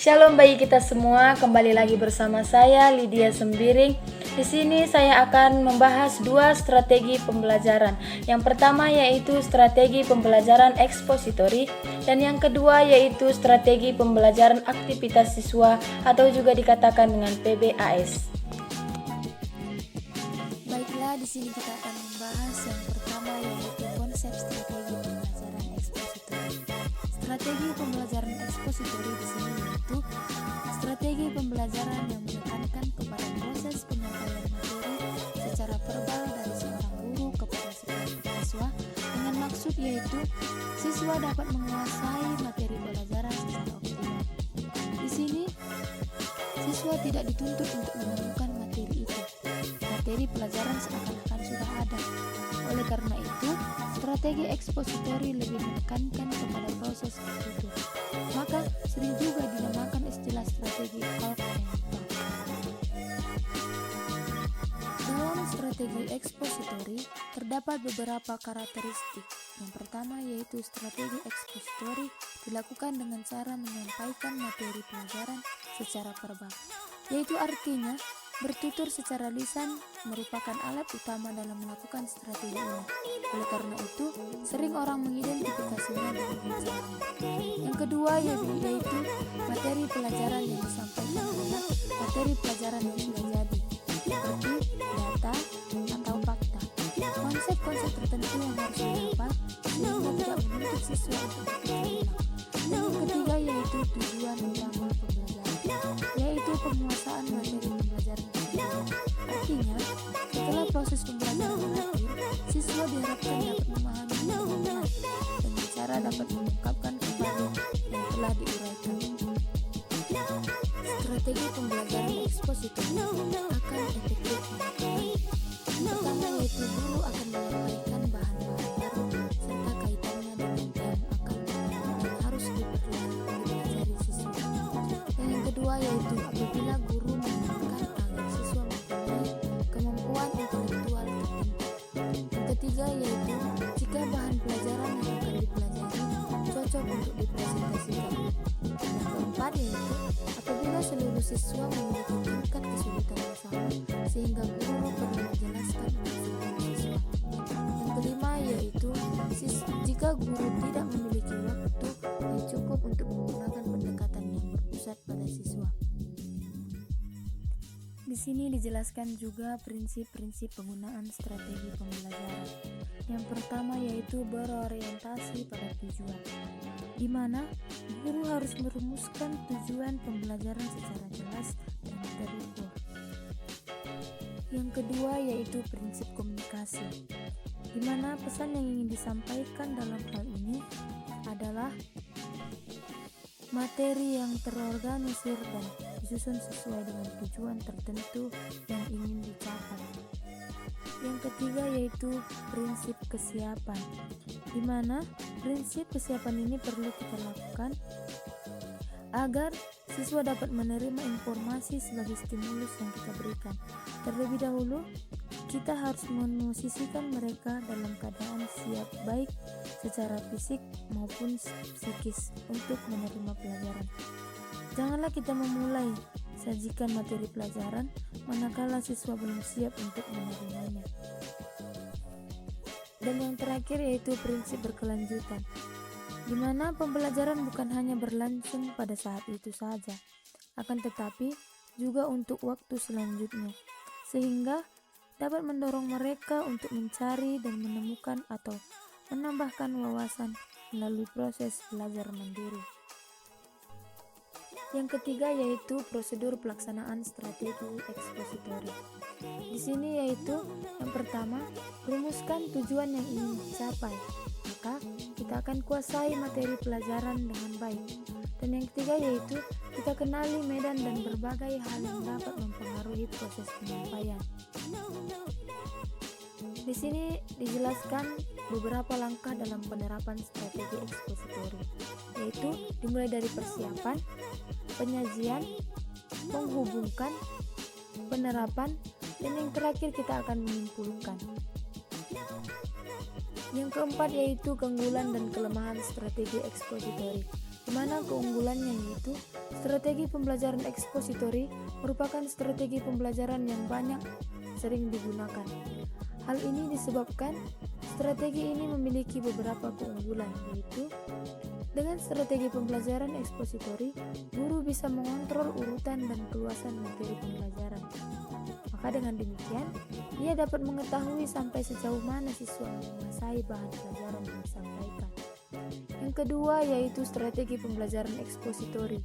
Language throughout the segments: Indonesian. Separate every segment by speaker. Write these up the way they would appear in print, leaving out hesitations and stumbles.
Speaker 1: Shalom bagi kita semua, kembali lagi bersama saya Lydia Sembiring. Di sini saya akan membahas dua strategi pembelajaran. Yang pertama yaitu strategi pembelajaran ekspositori dan yang kedua yaitu strategi pembelajaran aktivitas siswa atau juga dikatakan dengan PBAS.
Speaker 2: Baiklah, di sini kita akan membahas yang pertama yaitu konsep strategi pembelajaran ekspositori. Strategi pembelajaran ekspositori di sini yaitu strategi pembelajaran yang menekankan kepada proses penyampaian materi secara verbal dari seorang guru kepada siswa dengan maksud yaitu siswa dapat menguasai materi pelajaran secara optimal. Di sini siswa tidak dituntut untuk menemukan materi itu. Materi pelajaran seakan-akan sudah ada. Oleh karena itu, strategi ekspositori lebih menekankan kepada proses itu. Maka sering juga dinamakan istilah strategi out and back. Dalam strategi ekspositori terdapat beberapa karakteristik. Yang pertama yaitu strategi ekspositori dilakukan dengan cara menyampaikan materi pelajaran secara verbal, yaitu artinya bertutur secara lisan merupakan alat utama dalam melakukan strategi ini. Oleh karena itu, sering orang mengidentifikasinya dengan bicara. Yang kedua yaitu materi pelajaran yang disampaikan adalah materi pelajaran yang sudah jadi, seperti data atau fakta. Konsep-konsep tertentu yang harus dihafal sehingga tidak menuntut siswa untuk berpikir ulang. Dan yang ketiga yaitu tujuan utama pembelajaran, yaitu penguasaan materi pembelajaran. Artinya, setelah proses pembelajaran berakhir, siswa diharapkan dapat memahami dengan benar dengan cara dapat mengungkapkan kembali yang telah diuraikan. Strategi pembelajaran ekspositori akan efektif manakala pertama yaitu guru akan menyampaikan bahan-bahan baru serta kaitannya dengan yang akan dan harus dipelajari siswa. Dan yang kedua yaitu apabila guru menginginkan agar siswa mempunyai kemampuan intelektual tertentu. Yang ketiga yaitu jika bahan pelajaran yang akan dipelajari cocok untuk dipresentasikan. Yang keempat yaitu apabila seluruh siswa memiliki tingkat kesulitan yang sama sehingga guru perlu menjelaskan untuk seluruh siswa. Yang kelima yaitu jika guru tidak memiliki waktu yang cukup untuk menggunakan pendekatan yang berpusat pada siswa. Di sini dijelaskan juga prinsip-prinsip penggunaan strategi pembelajaran. Yang pertama yaitu berorientasi pada tujuan, di mana guru harus merumuskan tujuan pembelajaran secara jelas dan terukur. Yang kedua yaitu prinsip komunikasi, di mana pesan yang ingin disampaikan dalam hal ini adalah materi yang terorganisir dan disusun sesuai dengan tujuan tertentu yang ingin dicapai. Yang ketiga yaitu prinsip kesiapan, di mana prinsip kesiapan ini perlu kita lakukan agar siswa dapat menerima informasi sebagai stimulus yang kita berikan. Terlebih dahulu, kita harus memosisikan mereka dalam keadaan siap baik secara fisik maupun psikis untuk menerima pelajaran. Janganlah kita memulai sajikan materi pelajaran manakala siswa belum siap untuk menerimanya. Dan yang terakhir yaitu prinsip berkelanjutan, di mana pembelajaran bukan hanya berlangsung pada saat itu saja, akan tetapi juga untuk waktu selanjutnya, sehingga dapat mendorong mereka untuk mencari dan menemukan atau menambahkan wawasan melalui proses belajar mandiri. Yang ketiga yaitu prosedur pelaksanaan strategi ekspositori. Di sini yaitu yang pertama, rumuskan tujuan yang ingin dicapai. Maka kita akan kuasai materi pelajaran dengan baik. Dan yang ketiga yaitu kita kenali medan dan berbagai hal yang dapat mempengaruhi proses penyampaian. Di sini dijelaskan beberapa langkah dalam penerapan strategi ekspositori, yaitu dimulai dari persiapan, penyajian, menghubungkan, penerapan, dan yang terakhir kita akan menyimpulkan. Yang keempat yaitu keunggulan dan kelemahan strategi ekspositori, di mana keunggulannya yaitu Strategi pembelajaran ekspositori merupakan strategi pembelajaran yang banyak sering digunakan. Hal ini disebabkan strategi ini memiliki beberapa keunggulan, yaitu dengan strategi pembelajaran ekspositori, guru bisa mengontrol urutan dan keluasan materi pembelajaran. Maka dengan demikian, ia dapat mengetahui sampai sejauh mana siswa menguasai bahan pelajaran yang disampaikan. Yang kedua yaitu strategi pembelajaran ekspositori.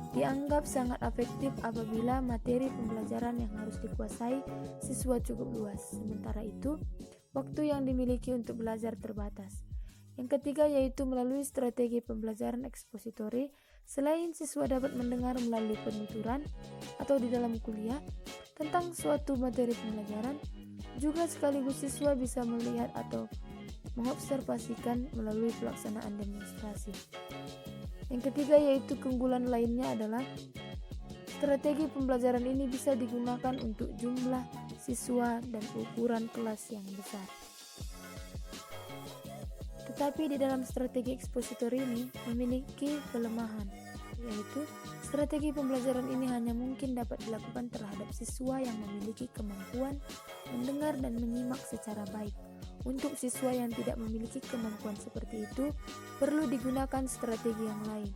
Speaker 2: Dianggap sangat efektif apabila materi pembelajaran yang harus dikuasai siswa cukup luas. Sementara itu, waktu yang dimiliki untuk belajar terbatas. Yang ketiga yaitu melalui strategi pembelajaran ekspositori, selain siswa dapat mendengar melalui penuturan atau di dalam kuliah tentang suatu materi pembelajaran, juga sekaligus siswa bisa melihat atau mengobservasikan melalui pelaksanaan demonstrasi. Yang ketiga yaitu keunggulan lainnya adalah strategi pembelajaran ini bisa digunakan untuk jumlah siswa dan ukuran kelas yang besar. Tetapi di dalam strategi ekspositor ini memiliki kelemahan, yaitu strategi pembelajaran ini hanya mungkin dapat dilakukan terhadap siswa yang memiliki kemampuan mendengar dan menyimak secara baik. Untuk siswa yang tidak memiliki kemampuan seperti itu, perlu digunakan strategi yang lain.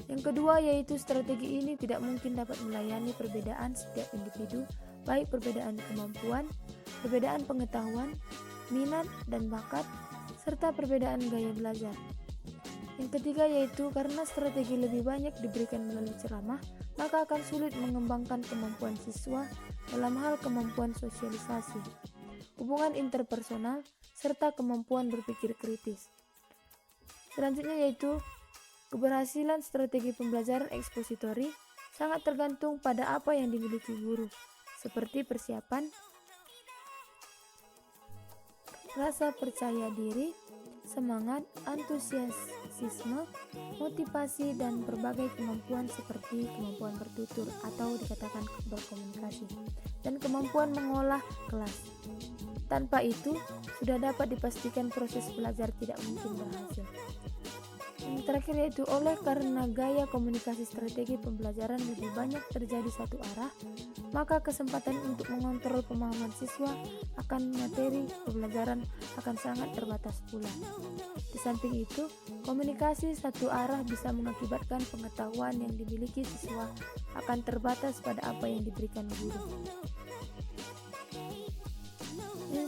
Speaker 2: Yang kedua yaitu strategi ini tidak mungkin dapat melayani perbedaan setiap individu, baik perbedaan kemampuan, perbedaan pengetahuan, minat dan bakat, serta perbedaan gaya belajar. Yang ketiga yaitu karena strategi lebih banyak diberikan melalui ceramah, maka akan sulit mengembangkan kemampuan siswa dalam hal kemampuan sosialisasi, hubungan interpersonal, serta kemampuan berpikir kritis. Selanjutnya yaitu keberhasilan strategi pembelajaran ekspositori sangat tergantung pada apa yang dimiliki guru, seperti persiapan, rasa percaya diri, semangat, antusiasme, motivasi, dan berbagai kemampuan seperti kemampuan bertutur atau dikatakan berkomunikasi, dan kemampuan mengolah kelas. Tanpa itu, sudah dapat dipastikan proses belajar tidak mungkin berhasil. Yang terakhir yaitu oleh karena gaya komunikasi strategi pembelajaran lebih banyak terjadi satu arah, maka kesempatan untuk mengontrol pemahaman siswa akan materi pembelajaran akan sangat terbatas pula. Di samping itu, komunikasi satu arah bisa mengakibatkan pengetahuan yang dimiliki siswa akan terbatas pada apa yang diberikan guru.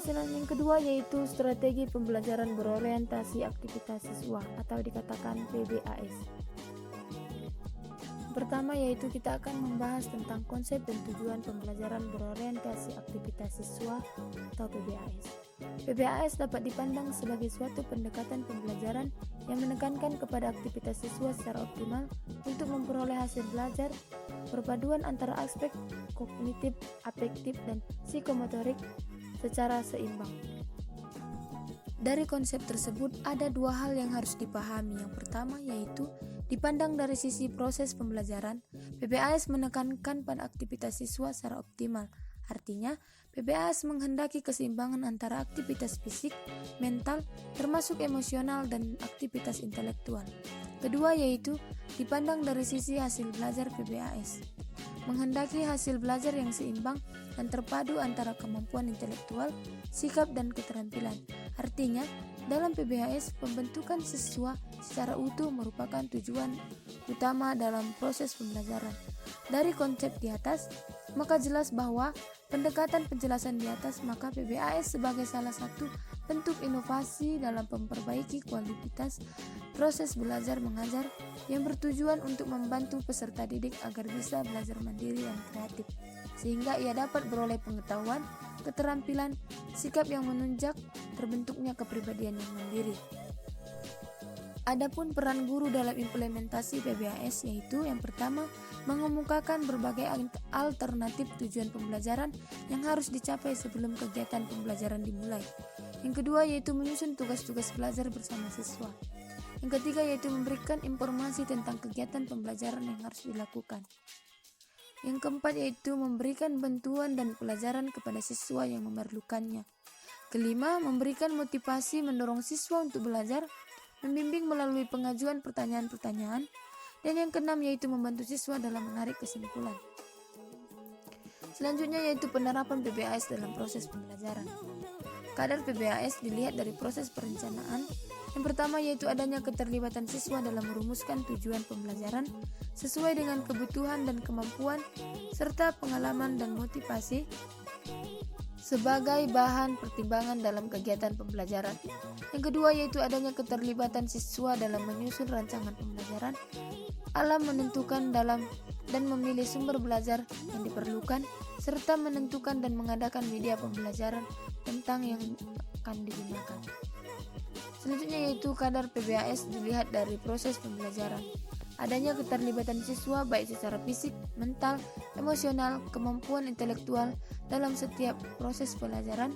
Speaker 2: Yang kedua yaitu strategi pembelajaran berorientasi aktivitas siswa atau dikatakan PBAS. Pertama yaitu kita akan membahas tentang konsep dan tujuan pembelajaran berorientasi aktivitas siswa atau PBAS. PBAS dapat dipandang sebagai suatu pendekatan pembelajaran yang menekankan kepada aktivitas siswa secara optimal untuk memperoleh hasil belajar, perpaduan antara aspek kognitif, afektif, dan psikomotorik secara seimbang. Dari konsep tersebut ada dua hal yang harus dipahami. Yang pertama yaitu dipandang dari sisi proses pembelajaran, PBAS menekankan pada aktivitas siswa secara optimal. Artinya, PBAS menghendaki keseimbangan antara aktivitas fisik, mental, termasuk emosional dan aktivitas intelektual. Kedua yaitu dipandang dari sisi hasil belajar PBAS, menghendaki hasil belajar yang seimbang dan terpadu antara kemampuan intelektual, sikap, dan keterampilan. Artinya, dalam PBAS, pembentukan siswa secara utuh merupakan tujuan utama dalam proses pembelajaran. Dari konsep di atas, maka jelas bahwa pendekatan penjelasan di atas, maka PBAS sebagai salah satu bentuk inovasi dalam memperbaiki kualitas proses belajar mengajar yang bertujuan untuk membantu peserta didik agar bisa belajar mandiri dan kreatif, sehingga ia dapat beroleh pengetahuan, keterampilan, sikap yang menunjang terbentuknya kepribadian yang mandiri. Adapun peran guru dalam implementasi PBAS yaitu yang pertama, mengemukakan berbagai alternatif tujuan pembelajaran yang harus dicapai sebelum kegiatan pembelajaran dimulai. Yang kedua yaitu menyusun tugas-tugas belajar bersama siswa. Yang ketiga yaitu memberikan informasi tentang kegiatan pembelajaran yang harus dilakukan. Yang keempat yaitu memberikan bantuan dan pelajaran kepada siswa yang memerlukannya. Kelima, memberikan motivasi mendorong siswa untuk belajar, membimbing melalui pengajuan pertanyaan-pertanyaan, Dan yang keenam yaitu membantu siswa dalam menarik kesimpulan. Selanjutnya yaitu penerapan PBAS dalam proses pembelajaran. Kadar PBAS dilihat dari proses perencanaan. Yang pertama yaitu adanya keterlibatan siswa dalam merumuskan tujuan pembelajaran sesuai dengan kebutuhan dan kemampuan, serta pengalaman dan motivasi sebagai bahan pertimbangan dalam kegiatan pembelajaran. Yang kedua yaitu adanya keterlibatan siswa dalam menyusun rancangan pembelajaran, alam menentukan dalam dan memilih sumber belajar yang diperlukan, serta menentukan dan mengadakan media pembelajaran tentang yang akan digunakan. Selanjutnya yaitu kadar PBAS dilihat dari proses pembelajaran. Adanya keterlibatan siswa baik secara fisik, mental, emosional, kemampuan intelektual dalam setiap proses pelajaran.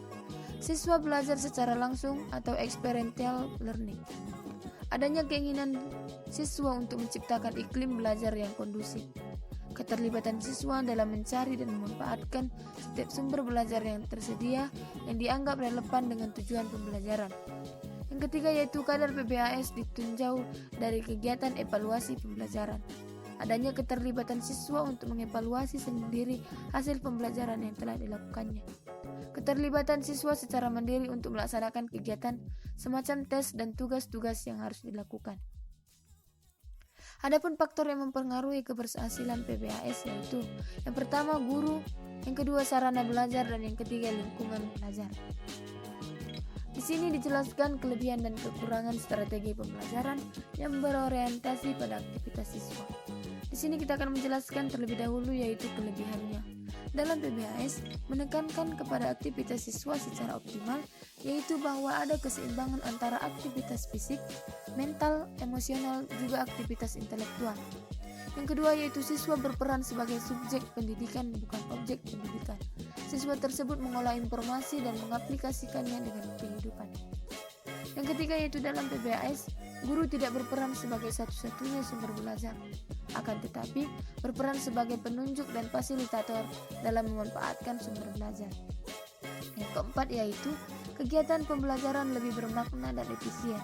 Speaker 2: Siswa belajar secara langsung atau experiential learning. Adanya keinginan siswa untuk menciptakan iklim belajar yang kondusif. Keterlibatan siswa dalam mencari dan memanfaatkan setiap sumber belajar yang tersedia yang dianggap relevan dengan tujuan pembelajaran. Yang ketiga yaitu kadar PBAS ditinjau dari kegiatan evaluasi pembelajaran. Adanya keterlibatan siswa untuk mengevaluasi sendiri hasil pembelajaran yang telah dilakukannya. Keterlibatan siswa secara mandiri untuk melaksanakan kegiatan semacam tes dan tugas-tugas yang harus dilakukan. Adapun faktor yang mempengaruhi keberhasilan PBAS yaitu yang pertama guru, yang kedua sarana belajar, dan yang ketiga lingkungan belajar. Di sini dijelaskan kelebihan dan kekurangan strategi pembelajaran yang berorientasi pada aktivitas siswa. Di sini kita akan menjelaskan terlebih dahulu yaitu kelebihannya. Dalam PBAS menekankan kepada aktivitas siswa secara optimal, yaitu bahwa ada keseimbangan antara aktivitas fisik, mental, emosional, juga aktivitas intelektual. Yang kedua yaitu siswa berperan sebagai subjek pendidikan bukan objek pendidikan. Siswa tersebut mengolah informasi dan mengaplikasikannya dengan kehidupan. Yang ketiga yaitu dalam PBAS, guru tidak berperan sebagai satu-satunya sumber belajar, akan tetapi berperan sebagai penunjuk dan fasilitator dalam memanfaatkan sumber belajar. Yang keempat yaitu kegiatan pembelajaran lebih bermakna dan efisien,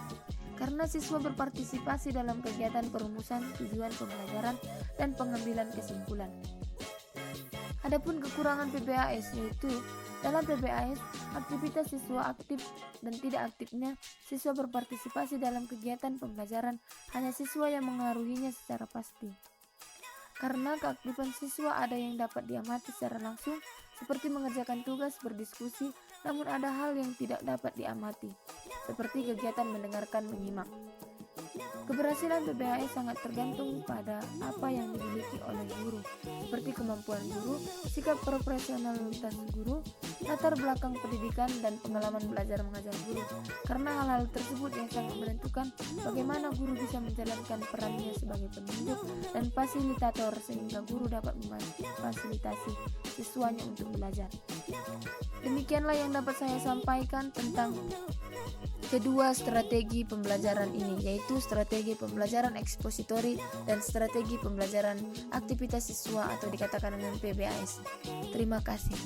Speaker 2: karena siswa berpartisipasi dalam kegiatan perumusan tujuan pembelajaran dan pengambilan kesimpulan. Adapun kekurangan PBAS yaitu dalam PBAS aktivitas siswa aktif dan tidak aktifnya siswa berpartisipasi dalam kegiatan pembelajaran hanya siswa yang mengaruhinya secara pasti. Karena keaktifan siswa ada yang dapat diamati secara langsung seperti mengerjakan tugas, berdiskusi, namun ada hal yang tidak dapat diamati seperti kegiatan mendengarkan, menyimak. Keberhasilan PBAS sangat tergantung pada apa yang dimiliki oleh guru, seperti kemampuan guru, sikap profesionalitas guru, latar belakang pendidikan, dan pengalaman belajar mengajar guru. Karena hal-hal tersebut yang sangat menentukan bagaimana guru bisa menjalankan perannya sebagai penunjuk dan fasilitator sehingga guru dapat memfasilitasi siswanya untuk belajar. Demikianlah yang dapat saya sampaikan tentang kedua strategi pembelajaran ini, yaitu strategi pembelajaran ekspositori dan strategi pembelajaran aktivitas siswa atau dikatakan dengan PBAS. Terima kasih.